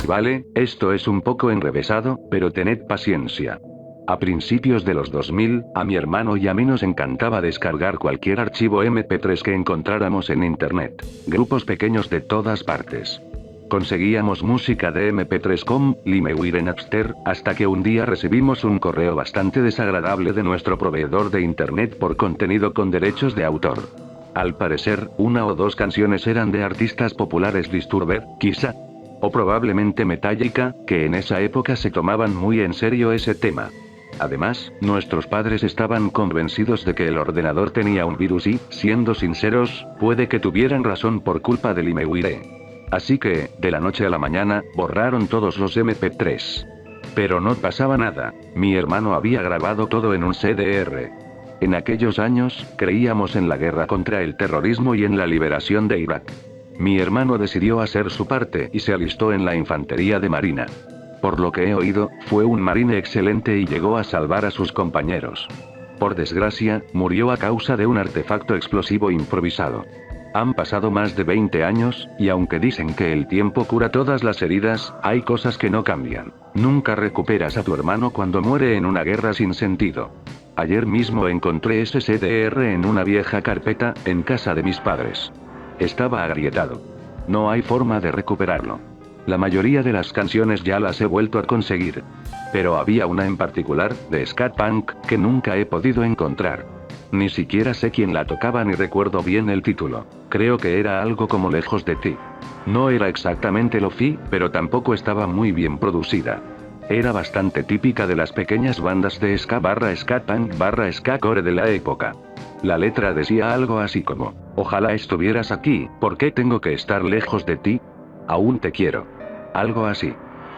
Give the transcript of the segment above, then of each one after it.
Vale, esto es un poco enrevesado, pero tened paciencia. A principios de los 2000, a mi hermano y a mí nos encantaba descargar cualquier archivo MP3 que encontráramos en internet. Grupos pequeños de todas partes. Conseguíamos música de MP3 com, LimeWire en Napster, hasta que un día recibimos un correo bastante desagradable de nuestro proveedor de internet por contenido con derechos de autor. Al parecer, una o dos canciones eran de artistas populares Disturbed, quizá. O probablemente Metallica, que en esa época se tomaban muy en serio ese tema. Además, nuestros padres estaban convencidos de que el ordenador tenía un virus y, siendo sinceros, puede que tuvieran razón por culpa del LimeWire. Así que, de la noche a la mañana, borraron todos los MP3. Pero no pasaba nada, mi hermano había grabado todo en un CDR. En aquellos años, creíamos en la guerra contra el terrorismo y en la liberación de Irak. Mi hermano decidió hacer su parte y se alistó en la infantería de marina. Por lo que he oído, fue un marine excelente y llegó a salvar a sus compañeros. Por desgracia, murió a causa de un artefacto explosivo improvisado. Han pasado más de 20 años, y aunque dicen que el tiempo cura todas las heridas, hay cosas que no cambian. Nunca recuperas a tu hermano cuando muere en una guerra sin sentido. Ayer mismo encontré ese CDR en una vieja carpeta, en casa de mis padres. Estaba agrietado. No hay forma de recuperarlo. La mayoría de las canciones ya las he vuelto a conseguir. Pero había una en particular, de Scat Punk, que nunca he podido encontrar. Ni siquiera sé quién la tocaba ni recuerdo bien el título. Creo que era algo como Lejos de ti. No era exactamente lo-fi, pero tampoco estaba muy bien producida. Era bastante típica de las pequeñas bandas de ska / scat punk / ska core de la época. La letra decía algo así como: ojalá estuvieras aquí, ¿por qué tengo que estar lejos de ti? Aún te quiero. Algo así.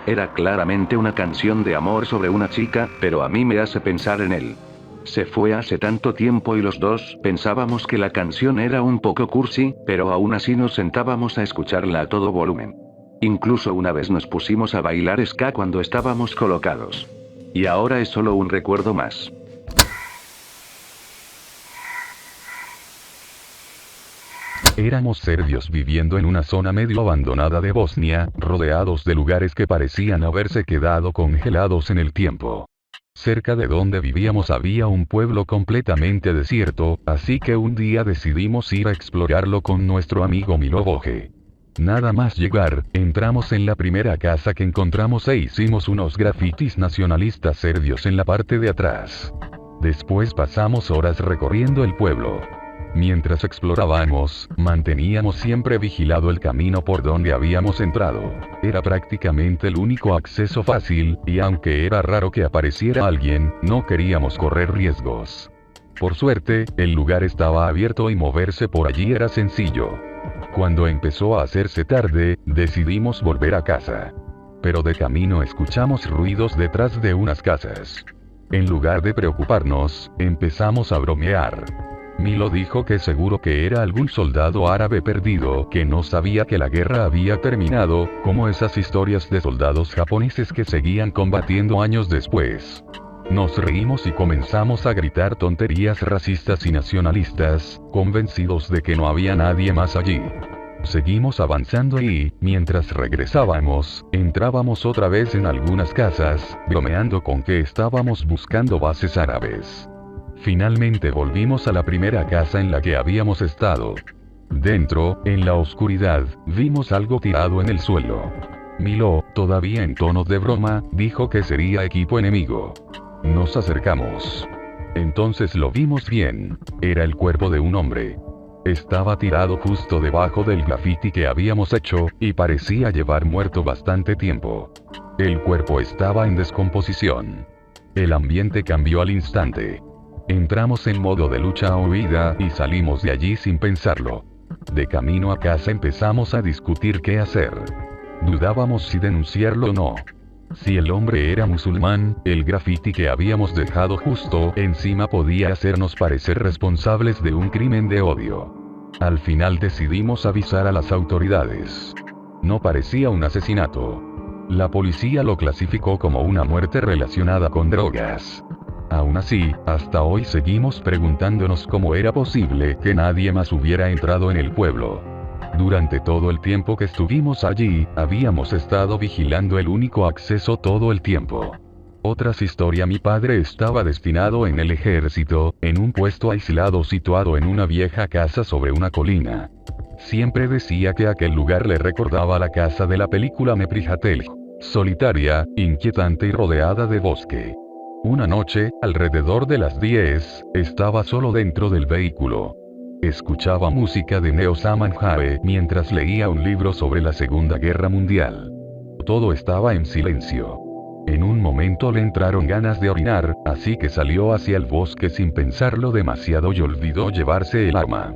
Era claramente una canción de amor sobre una chica, pero a mí me hace pensar en él. Se fue hace tanto tiempo y los dos pensábamos que la canción era un poco cursi, pero aún así nos sentábamos a escucharla a todo volumen. Incluso una vez nos pusimos a bailar ska cuando estábamos colocados. Y ahora es solo un recuerdo más. Éramos serbios viviendo en una zona medio abandonada de Bosnia, rodeados de lugares que parecían haberse quedado congelados en el tiempo. Cerca de donde vivíamos había un pueblo completamente desierto, así que un día decidimos ir a explorarlo con nuestro amigo Milovoje. Nada más llegar, entramos en la primera casa que encontramos e hicimos unos grafitis nacionalistas serbios en la parte de atrás. Después pasamos horas recorriendo el pueblo. Mientras explorábamos, manteníamos siempre vigilado el camino por donde habíamos entrado. Era prácticamente el único acceso fácil, y aunque era raro que apareciera alguien, no queríamos correr riesgos. Por suerte, el lugar estaba abierto y moverse por allí era sencillo. Cuando empezó a hacerse tarde, decidimos volver a casa. Pero de camino escuchamos ruidos detrás de unas casas. En lugar de preocuparnos, empezamos a bromear. Milo dijo que seguro que era algún soldado árabe perdido que no sabía que la guerra había terminado, como esas historias de soldados japoneses que seguían combatiendo años después. Nos reímos y comenzamos a gritar tonterías racistas y nacionalistas, convencidos de que no había nadie más allí. Seguimos avanzando y, mientras regresábamos, entrábamos otra vez en algunas casas, bromeando con que estábamos buscando bases árabes. Finalmente volvimos a la primera casa en la que habíamos estado. Dentro, en la oscuridad, vimos algo tirado en el suelo. Milo, todavía en tono de broma, dijo que sería equipo enemigo. Nos acercamos. Entonces lo vimos bien. Era el cuerpo de un hombre. Estaba tirado justo debajo del graffiti que habíamos hecho, y parecía llevar muerto bastante tiempo. El cuerpo estaba en descomposición. El ambiente cambió al instante. Entramos en modo de lucha o huida y salimos de allí sin pensarlo. De camino a casa empezamos a discutir qué hacer. Dudábamos si denunciarlo o no. Si el hombre era musulmán, el graffiti que habíamos dejado justo encima podía hacernos parecer responsables de un crimen de odio. Al final decidimos avisar a las autoridades. No parecía un asesinato. La policía lo clasificó como una muerte relacionada con drogas. Aún así, hasta hoy seguimos preguntándonos cómo era posible que nadie más hubiera entrado en el pueblo. Durante todo el tiempo que estuvimos allí, habíamos estado vigilando el único acceso todo el tiempo. Otras historia: mi padre estaba destinado en el ejército, en un puesto aislado situado en una vieja casa sobre una colina. Siempre decía que aquel lugar le recordaba la casa de la película Meprihatel, solitaria, inquietante y rodeada de bosque. Una noche, alrededor de las 10, estaba solo dentro del vehículo. Escuchaba música de Neo Saman Jae mientras leía un libro sobre la Segunda Guerra Mundial. Todo estaba en silencio. En un momento le entraron ganas de orinar, así que salió hacia el bosque sin pensarlo demasiado y olvidó llevarse el arma.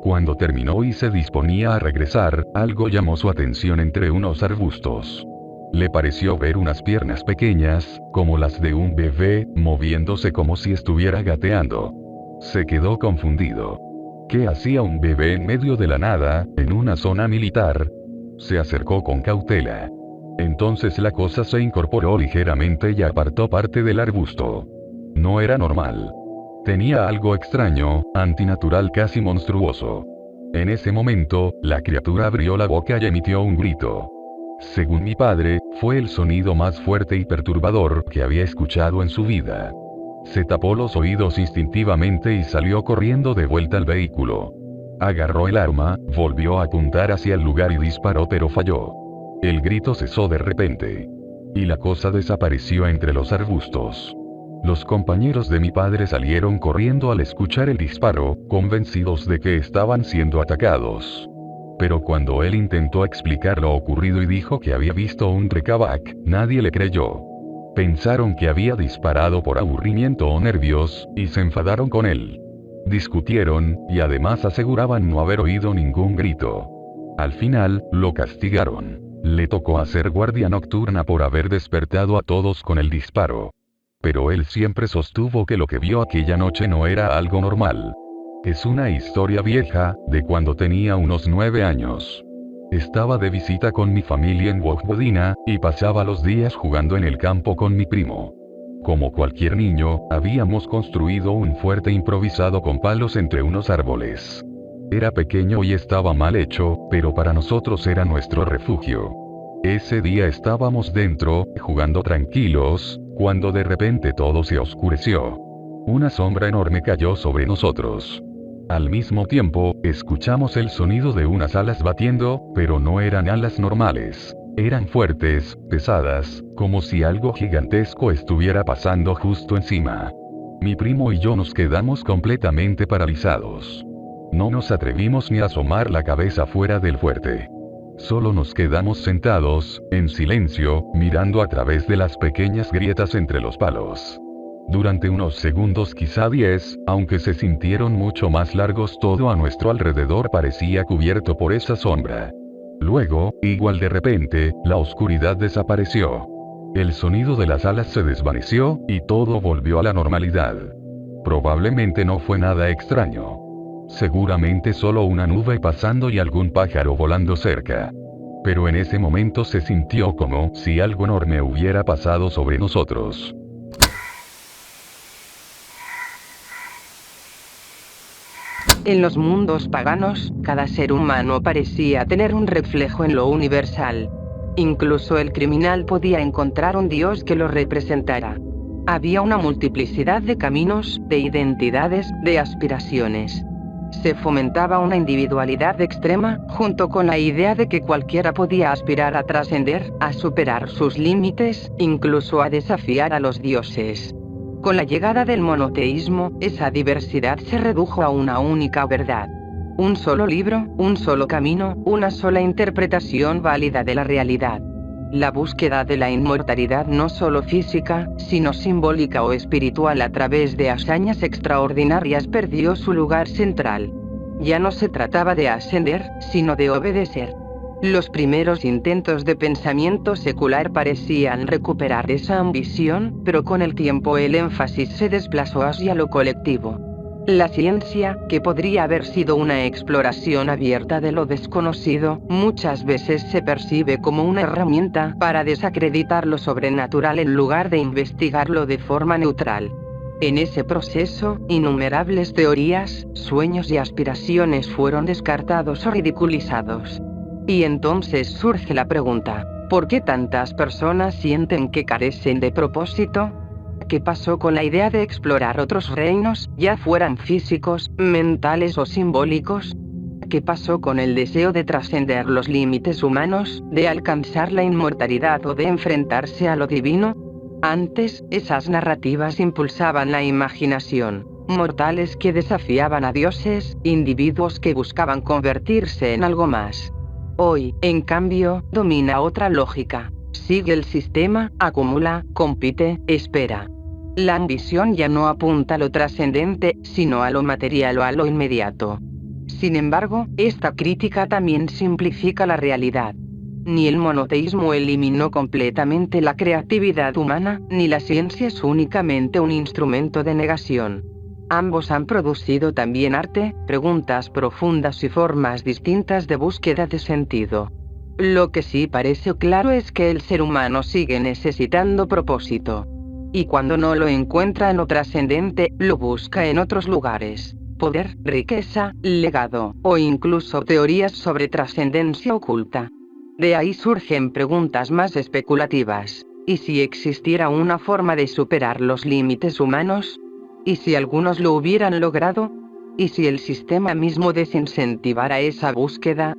Cuando terminó y se disponía a regresar, algo llamó su atención entre unos arbustos. Le pareció ver unas piernas pequeñas, como las de un bebé, moviéndose como si estuviera gateando. Se quedó confundido. ¿Qué hacía un bebé en medio de la nada, en una zona militar? Se acercó con cautela. Entonces la cosa se incorporó ligeramente y apartó parte del arbusto. No era normal. Tenía algo extraño, antinatural, casi monstruoso. En ese momento, la criatura abrió la boca y emitió un grito. Según mi padre, fue el sonido más fuerte y perturbador que había escuchado en su vida. Se tapó los oídos instintivamente y salió corriendo de vuelta al vehículo. Agarró el arma, volvió a apuntar hacia el lugar y disparó, pero falló. El grito cesó de repente. Y la cosa desapareció entre los arbustos. Los compañeros de mi padre salieron corriendo al escuchar el disparo, convencidos de que estaban siendo atacados. Pero cuando él intentó explicar lo ocurrido y dijo que había visto un Rekabak, nadie le creyó. Pensaron que había disparado por aburrimiento o nervios, y se enfadaron con él. Discutieron, y además aseguraban no haber oído ningún grito. Al final, lo castigaron. Le tocó hacer guardia nocturna por haber despertado a todos con el disparo. Pero él siempre sostuvo que lo que vio aquella noche no era algo normal. Es una historia vieja, de cuando tenía unos 9 años. Estaba de visita con mi familia en Vojvodina, y pasaba los días jugando en el campo con mi primo. Como cualquier niño, habíamos construido un fuerte improvisado con palos entre unos árboles. Era pequeño y estaba mal hecho, pero para nosotros era nuestro refugio. Ese día estábamos dentro, jugando tranquilos, cuando de repente todo se oscureció. Una sombra enorme cayó sobre nosotros. Al mismo tiempo, escuchamos el sonido de unas alas batiendo, pero no eran alas normales. Eran fuertes, pesadas, como si algo gigantesco estuviera pasando justo encima. Mi primo y yo nos quedamos completamente paralizados. No nos atrevimos ni a asomar la cabeza fuera del fuerte. Solo nos quedamos sentados, en silencio, mirando a través de las pequeñas grietas entre los palos. Durante unos segundos, quizá 10, aunque se sintieron mucho más largos, todo a nuestro alrededor parecía cubierto por esa sombra. Luego, igual de repente, la oscuridad desapareció. El sonido de las alas se desvaneció, y todo volvió a la normalidad. Probablemente no fue nada extraño. Seguramente solo una nube pasando y algún pájaro volando cerca. Pero en ese momento se sintió como si algo enorme hubiera pasado sobre nosotros. En los mundos paganos, cada ser humano parecía tener un reflejo en lo universal. Incluso el criminal podía encontrar un dios que lo representara. Había una multiplicidad de caminos, de identidades, de aspiraciones. Se fomentaba una individualidad extrema, junto con la idea de que cualquiera podía aspirar a trascender, a superar sus límites, incluso a desafiar a los dioses. Con la llegada del monoteísmo, esa diversidad se redujo a una única verdad. Un solo libro, un solo camino, una sola interpretación válida de la realidad. La búsqueda de la inmortalidad no solo física, sino simbólica o espiritual a través de hazañas extraordinarias perdió su lugar central. Ya no se trataba de ascender, sino de obedecer. Los primeros intentos de pensamiento secular parecían recuperar esa ambición, pero con el tiempo el énfasis se desplazó hacia lo colectivo. La ciencia, que podría haber sido una exploración abierta de lo desconocido, muchas veces se percibe como una herramienta para desacreditar lo sobrenatural en lugar de investigarlo de forma neutral. En ese proceso, innumerables teorías, sueños y aspiraciones fueron descartados o ridiculizados. Y entonces surge la pregunta, ¿por qué tantas personas sienten que carecen de propósito? ¿Qué pasó con la idea de explorar otros reinos, ya fueran físicos, mentales o simbólicos? ¿Qué pasó con el deseo de trascender los límites humanos, de alcanzar la inmortalidad o de enfrentarse a lo divino? Antes, esas narrativas impulsaban la imaginación. Mortales que desafiaban a dioses, individuos que buscaban convertirse en algo más. Hoy, en cambio, domina otra lógica. Sigue el sistema, acumula, compite, espera. La ambición ya no apunta a lo trascendente, sino a lo material o a lo inmediato. Sin embargo, esta crítica también simplifica la realidad. Ni el monoteísmo eliminó completamente la creatividad humana, ni la ciencia es únicamente un instrumento de negación. Ambos han producido también arte, preguntas profundas y formas distintas de búsqueda de sentido. Lo que sí parece claro es que el ser humano sigue necesitando propósito. Y cuando no lo encuentra en lo trascendente, lo busca en otros lugares. Poder, riqueza, legado, o incluso teorías sobre trascendencia oculta. De ahí surgen preguntas más especulativas. ¿Y si existiera una forma de superar los límites humanos? ¿Y si algunos lo hubieran logrado? ¿Y si el sistema mismo desincentivara esa búsqueda?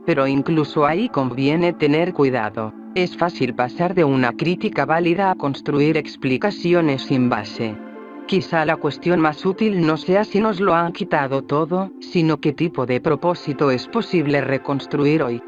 Pero incluso ahí conviene tener cuidado. Es fácil pasar de una crítica válida a construir explicaciones sin base. Quizá la cuestión más útil no sea si nos lo han quitado todo, sino qué tipo de propósito es posible reconstruir hoy.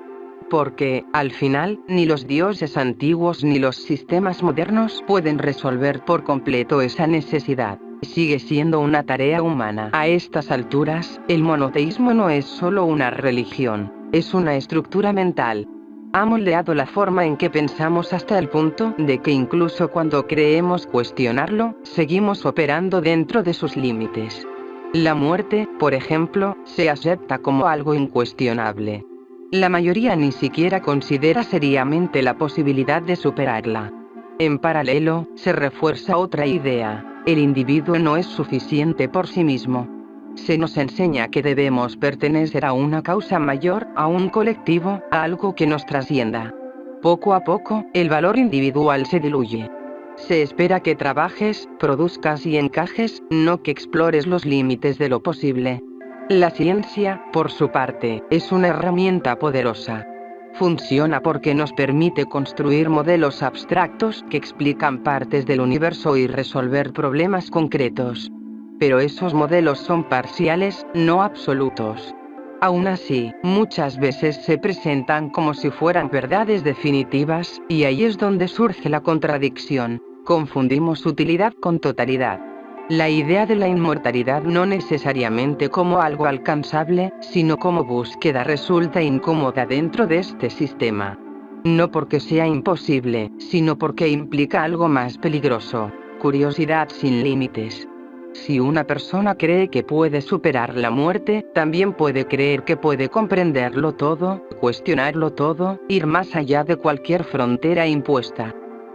Porque, al final, ni los dioses antiguos ni los sistemas modernos pueden resolver por completo esa necesidad. Sigue siendo una tarea humana. A estas alturas, el monoteísmo no es solo una religión, es una estructura mental. Ha moldeado la forma en que pensamos hasta el punto de que incluso cuando creemos cuestionarlo, seguimos operando dentro de sus límites. La muerte, por ejemplo, se acepta como algo incuestionable. La mayoría ni siquiera considera seriamente la posibilidad de superarla. En paralelo, se refuerza otra idea: el individuo no es suficiente por sí mismo. Se nos enseña que debemos pertenecer a una causa mayor, a un colectivo, a algo que nos trascienda. Poco a poco, el valor individual se diluye. Se espera que trabajes, produzcas y encajes, no que explores los límites de lo posible. La ciencia, por su parte, es una herramienta poderosa. Funciona porque nos permite construir modelos abstractos que explican partes del universo y resolver problemas concretos. Pero esos modelos son parciales, no absolutos. Aún así, muchas veces se presentan como si fueran verdades definitivas, y ahí es donde surge la contradicción. Confundimos utilidad con totalidad. La idea de la inmortalidad no necesariamente como algo alcanzable, sino como búsqueda resulta incómoda dentro de este sistema. No porque sea imposible, sino porque implica algo más peligroso: curiosidad sin límites. Si una persona cree que puede superar la muerte, también puede creer que puede comprenderlo todo, cuestionarlo todo, ir más allá de cualquier frontera impuesta.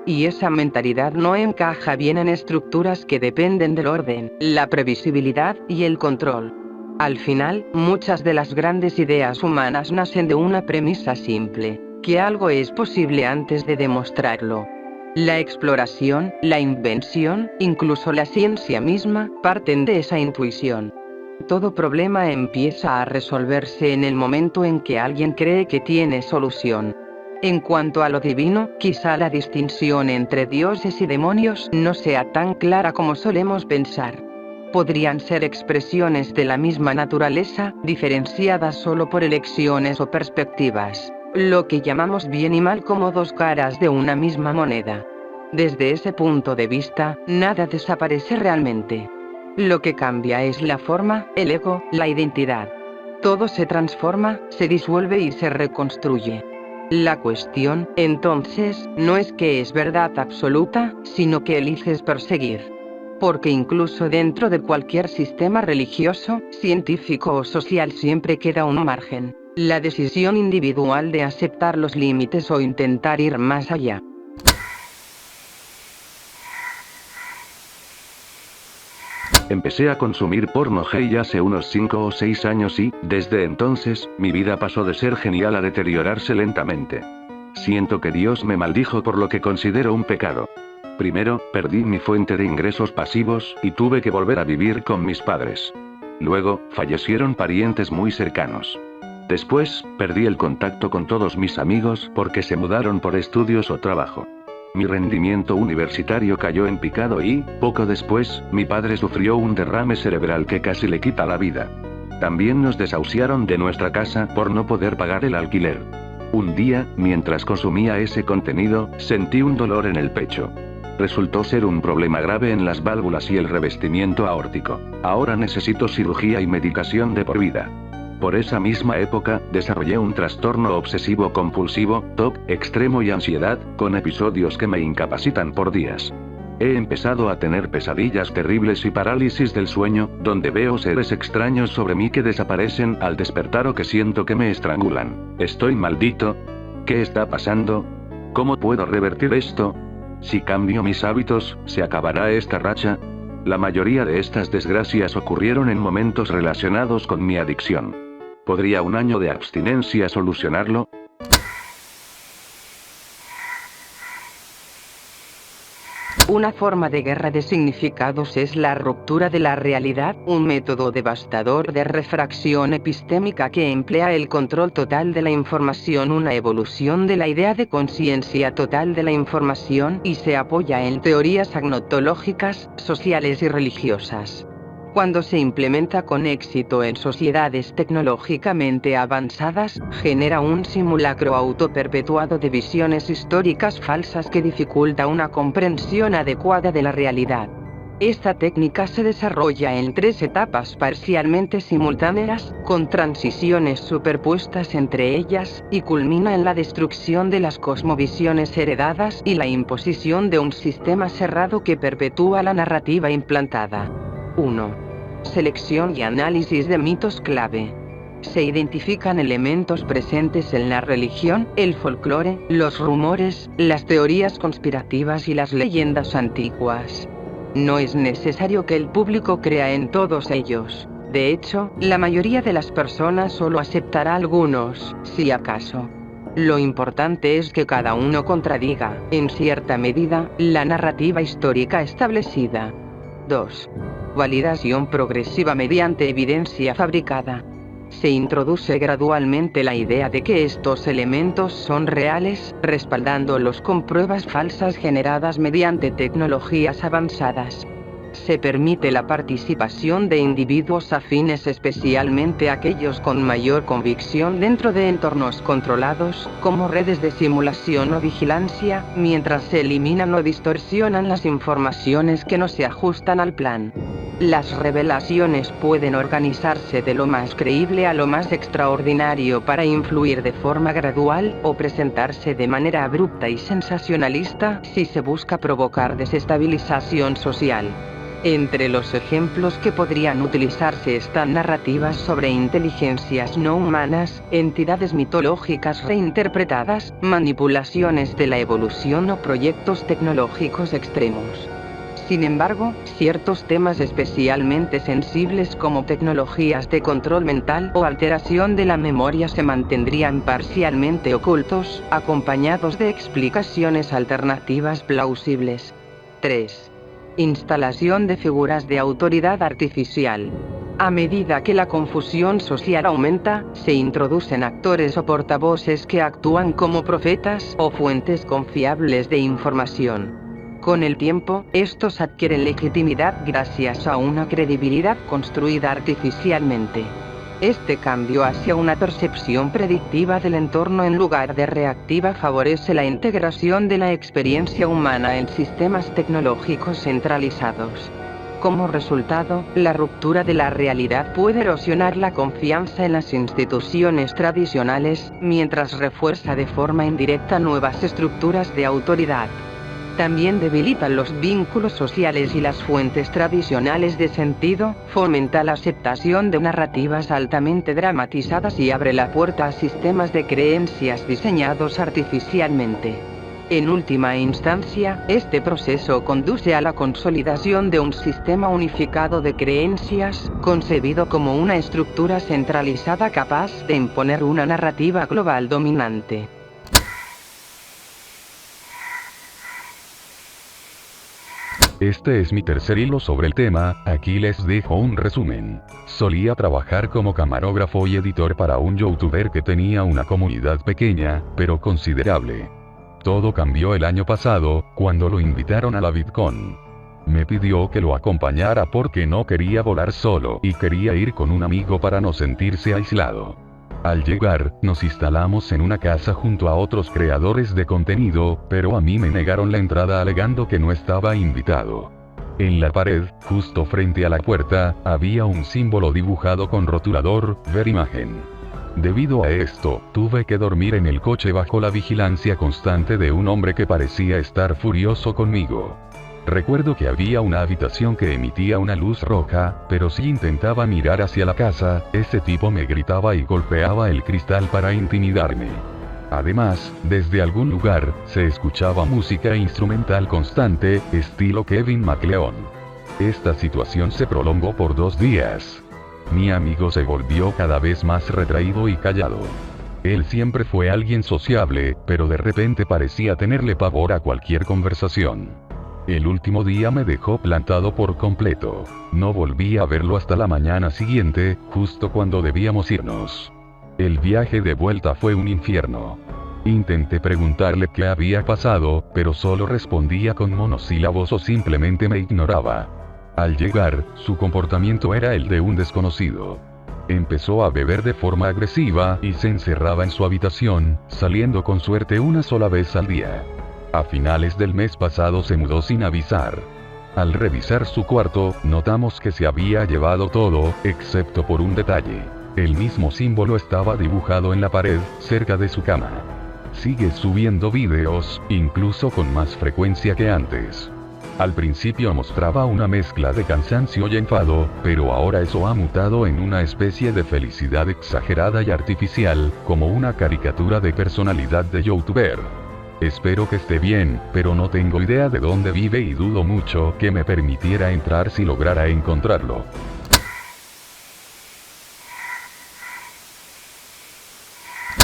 Y esa mentalidad no encaja bien en estructuras que dependen del orden, la previsibilidad y el control. Al final, muchas de las grandes ideas humanas nacen de una premisa simple: que algo es posible antes de demostrarlo. La exploración, la invención, incluso la ciencia misma, parten de esa intuición. Todo problema empieza a resolverse en el momento en que alguien cree que tiene solución. En cuanto a lo divino, quizá la distinción entre dioses y demonios no sea tan clara como solemos pensar. Podrían ser expresiones de la misma naturaleza, diferenciadas solo por elecciones o perspectivas. Lo que llamamos bien y mal como dos caras de una misma moneda. Desde ese punto de vista, nada desaparece realmente. Lo que cambia es la forma, el ego, la identidad. Todo se transforma, se disuelve y se reconstruye. La cuestión, entonces, no es que es verdad absoluta, sino que eliges perseguir. Porque incluso dentro de cualquier sistema religioso, científico o social siempre queda un margen: la decisión individual de aceptar los límites o intentar ir más allá. Empecé a consumir porno gay hace unos 5 o 6 años y, desde entonces, mi vida pasó de ser genial a deteriorarse lentamente. Siento que Dios me maldijo por lo que considero un pecado. Primero, perdí mi fuente de ingresos pasivos, y tuve que volver a vivir con mis padres. Luego, fallecieron parientes muy cercanos. Después, perdí el contacto con todos mis amigos porque se mudaron por estudios o trabajo. Mi rendimiento universitario cayó en picado y, poco después, mi padre sufrió un derrame cerebral que casi le quita la vida. También nos desahuciaron de nuestra casa por no poder pagar el alquiler. Un día, mientras consumía ese contenido, sentí un dolor en el pecho. Resultó ser un problema grave en las válvulas y el revestimiento aórtico. Ahora necesito cirugía y medicación de por vida. Por esa misma época, desarrollé un trastorno obsesivo compulsivo, TOC, extremo y ansiedad, con episodios que me incapacitan por días. He empezado a tener pesadillas terribles y parálisis del sueño, donde veo seres extraños sobre mí que desaparecen al despertar o que siento que me estrangulan. ¿Estoy maldito? ¿Qué está pasando? ¿Cómo puedo revertir esto? Si cambio mis hábitos, ¿se acabará esta racha? La mayoría de estas desgracias ocurrieron en momentos relacionados con mi adicción. ¿Podría un año de abstinencia solucionarlo? Una forma de guerra de significados es la ruptura de la realidad, un método devastador de refracción epistémica que emplea el control total de la información, una evolución de la idea de conciencia total de la información, y se apoya en teorías agnotológicas, sociales y religiosas. Cuando se implementa con éxito en sociedades tecnológicamente avanzadas, genera un simulacro autoperpetuado de visiones históricas falsas que dificulta una comprensión adecuada de la realidad. Esta técnica se desarrolla en 3 etapas parcialmente simultáneas, con transiciones superpuestas entre ellas, y culmina en la destrucción de las cosmovisiones heredadas y la imposición de un sistema cerrado que perpetúa la narrativa implantada. 1. Selección y análisis de mitos clave. Se identifican elementos presentes en la religión, el folclore, los rumores, las teorías conspirativas y las leyendas antiguas. No es necesario que el público crea en todos ellos. De hecho, la mayoría de las personas solo aceptará algunos, si acaso. Lo importante es que cada uno contradiga, en cierta medida, la narrativa histórica establecida. 2. Validación progresiva mediante evidencia fabricada. Se introduce gradualmente la idea de que estos elementos son reales, respaldándolos con pruebas falsas generadas mediante tecnologías avanzadas. Se permite la participación de individuos afines, especialmente aquellos con mayor convicción, dentro de entornos controlados, como redes de simulación o vigilancia, mientras se eliminan o distorsionan las informaciones que no se ajustan al plan. Las revelaciones pueden organizarse de lo más creíble a lo más extraordinario para influir de forma gradual, o presentarse de manera abrupta y sensacionalista si se busca provocar desestabilización social. Entre los ejemplos que podrían utilizarse están narrativas sobre inteligencias no humanas, entidades mitológicas reinterpretadas, manipulaciones de la evolución o proyectos tecnológicos extremos. Sin embargo, ciertos temas especialmente sensibles como tecnologías de control mental o alteración de la memoria se mantendrían parcialmente ocultos, acompañados de explicaciones alternativas plausibles. 3. Instalación de figuras de autoridad artificial. A medida que la confusión social aumenta, se introducen actores o portavoces que actúan como profetas o fuentes confiables de información. Con el tiempo, estos adquieren legitimidad gracias a una credibilidad construida artificialmente. Este cambio hacia una percepción predictiva del entorno en lugar de reactiva favorece la integración de la experiencia humana en sistemas tecnológicos centralizados. Como resultado, la ruptura de la realidad puede erosionar la confianza en las instituciones tradicionales, mientras refuerza de forma indirecta nuevas estructuras de autoridad. También debilita los vínculos sociales y las fuentes tradicionales de sentido, fomenta la aceptación de narrativas altamente dramatizadas y abre la puerta a sistemas de creencias diseñados artificialmente. En última instancia, este proceso conduce a la consolidación de un sistema unificado de creencias, concebido como una estructura centralizada capaz de imponer una narrativa global dominante. Este es mi tercer hilo sobre el tema, aquí les dejo un resumen. Solía trabajar como camarógrafo y editor para un youtuber que tenía una comunidad pequeña, pero considerable. Todo cambió el año pasado, cuando lo invitaron a la VidCon. Me pidió que lo acompañara porque no quería volar solo y quería ir con un amigo para no sentirse aislado. Al llegar, nos instalamos en una casa junto a otros creadores de contenido, pero a mí me negaron la entrada alegando que no estaba invitado. En la pared, justo frente a la puerta, había un símbolo dibujado con rotulador, ver imagen. Debido a esto, tuve que dormir en el coche bajo la vigilancia constante de un hombre que parecía estar furioso conmigo. Recuerdo que había una habitación que emitía una luz roja, pero si intentaba mirar hacia la casa, ese tipo me gritaba y golpeaba el cristal para intimidarme. Además, desde algún lugar, se escuchaba música instrumental constante, estilo Kevin MacLeod. Esta situación se prolongó por 2 días. Mi amigo se volvió cada vez más retraído y callado. Él siempre fue alguien sociable, pero de repente parecía tenerle pavor a cualquier conversación. El último día me dejó plantado por completo. No volví a verlo hasta la mañana siguiente, justo cuando debíamos irnos. El viaje de vuelta fue un infierno. Intenté preguntarle qué había pasado, pero solo respondía con monosílabos o simplemente me ignoraba. Al llegar, su comportamiento era el de un desconocido. Empezó a beber de forma agresiva y se encerraba en su habitación, saliendo con suerte una sola vez al día. A finales del mes pasado se mudó sin avisar. Al revisar su cuarto, notamos que se había llevado todo, excepto por un detalle. El mismo símbolo estaba dibujado en la pared, cerca de su cama. Sigue subiendo videos, incluso con más frecuencia que antes. Al principio mostraba una mezcla de cansancio y enfado, pero ahora eso ha mutado en una especie de felicidad exagerada y artificial, como una caricatura de personalidad de youtuber. Espero que esté bien, pero no tengo idea de dónde vive y dudo mucho que me permitiera entrar si lograra encontrarlo.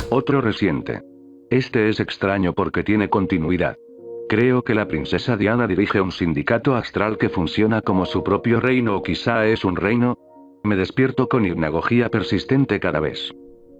Otro reciente. Este es extraño porque tiene continuidad. Creo que la princesa Diana dirige un sindicato astral que funciona como su propio reino o quizá es un reino. Me despierto con hipnagogía persistente cada vez.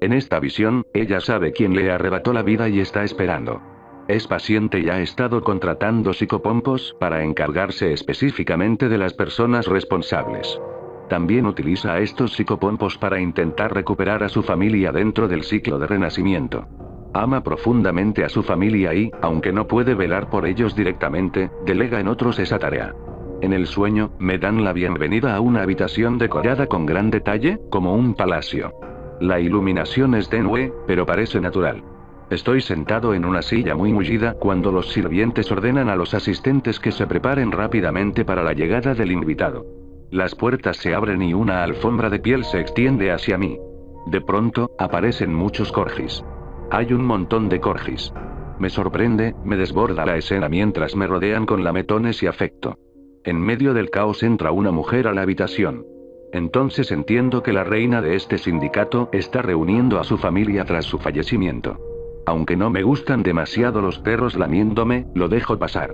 En esta visión, ella sabe quién le arrebató la vida y está esperando. Es paciente y ha estado contratando psicopompos para encargarse específicamente de las personas responsables. También utiliza a estos psicopompos para intentar recuperar a su familia dentro del ciclo de renacimiento. Ama profundamente a su familia y, aunque no puede velar por ellos directamente, delega en otros esa tarea. En el sueño, me dan la bienvenida a una habitación decorada con gran detalle, como un palacio. La iluminación es tenue, pero parece natural. Estoy sentado en una silla muy mullida cuando los sirvientes ordenan a los asistentes que se preparen rápidamente para la llegada del invitado. Las puertas se abren y una alfombra de piel se extiende hacia mí. De pronto, aparecen muchos corgis. Hay un montón de corgis. Me sorprende, me desborda la escena mientras me rodean con lametones y afecto. En medio del caos entra una mujer a la habitación. Entonces entiendo que la reina de este sindicato está reuniendo a su familia tras su fallecimiento. Aunque no me gustan demasiado los perros lamiéndome, lo dejo pasar.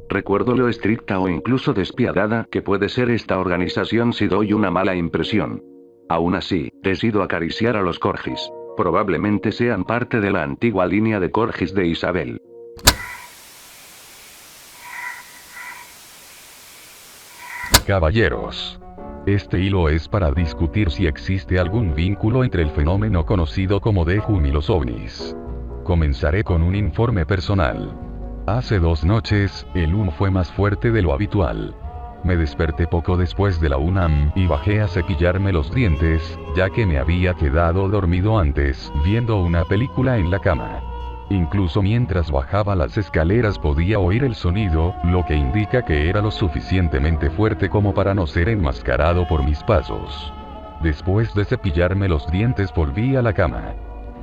Recuerdo lo estricta o incluso despiadada que puede ser esta organización si doy una mala impresión. Aún así, decido acariciar a los corgis. Probablemente sean parte de la antigua línea de corgis de Isabel. Caballeros. Este hilo es para discutir si existe algún vínculo entre el fenómeno conocido como Dehum y los ovnis. Comenzaré con un informe personal. Hace 2 noches, el humo fue más fuerte de lo habitual. Me desperté poco después de la 1 y bajé a cepillarme los dientes, ya que me había quedado dormido antes, viendo una película en la cama. Incluso mientras bajaba las escaleras podía oír el sonido, lo que indica que era lo suficientemente fuerte como para no ser enmascarado por mis pasos. Después de cepillarme los dientes volví a la cama.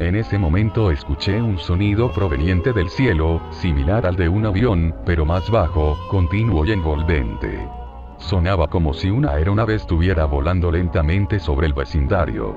En ese momento escuché un sonido proveniente del cielo, similar al de un avión, pero más bajo, continuo y envolvente. Sonaba como si una aeronave estuviera volando lentamente sobre el vecindario.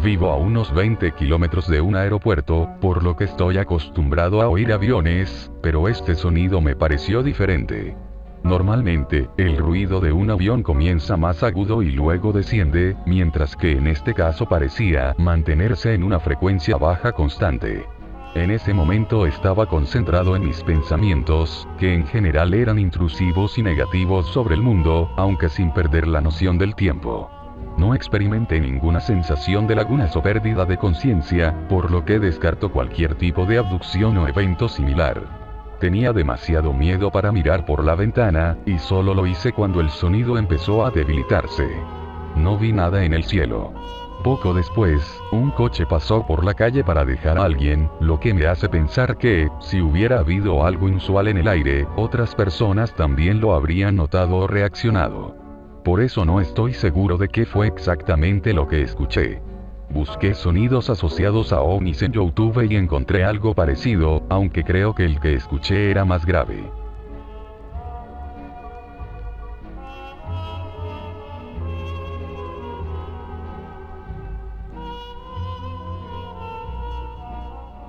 Vivo a unos 20 kilómetros de un aeropuerto, por lo que estoy acostumbrado a oír aviones, pero este sonido me pareció diferente. Normalmente, el ruido de un avión comienza más agudo y luego desciende, mientras que en este caso parecía mantenerse en una frecuencia baja constante. En ese momento estaba concentrado en mis pensamientos, que en general eran intrusivos y negativos sobre el mundo, aunque sin perder la noción del tiempo. No experimenté ninguna sensación de lagunas o pérdida de conciencia, por lo que descarto cualquier tipo de abducción o evento similar. Tenía demasiado miedo para mirar por la ventana, y solo lo hice cuando el sonido empezó a debilitarse. No vi nada en el cielo. Poco después, un coche pasó por la calle para dejar a alguien, lo que me hace pensar que, si hubiera habido algo inusual en el aire, otras personas también lo habrían notado o reaccionado. Por eso no estoy seguro de qué fue exactamente lo que escuché. Busqué sonidos asociados a ovnis en YouTube y encontré algo parecido, aunque creo que el que escuché era más grave.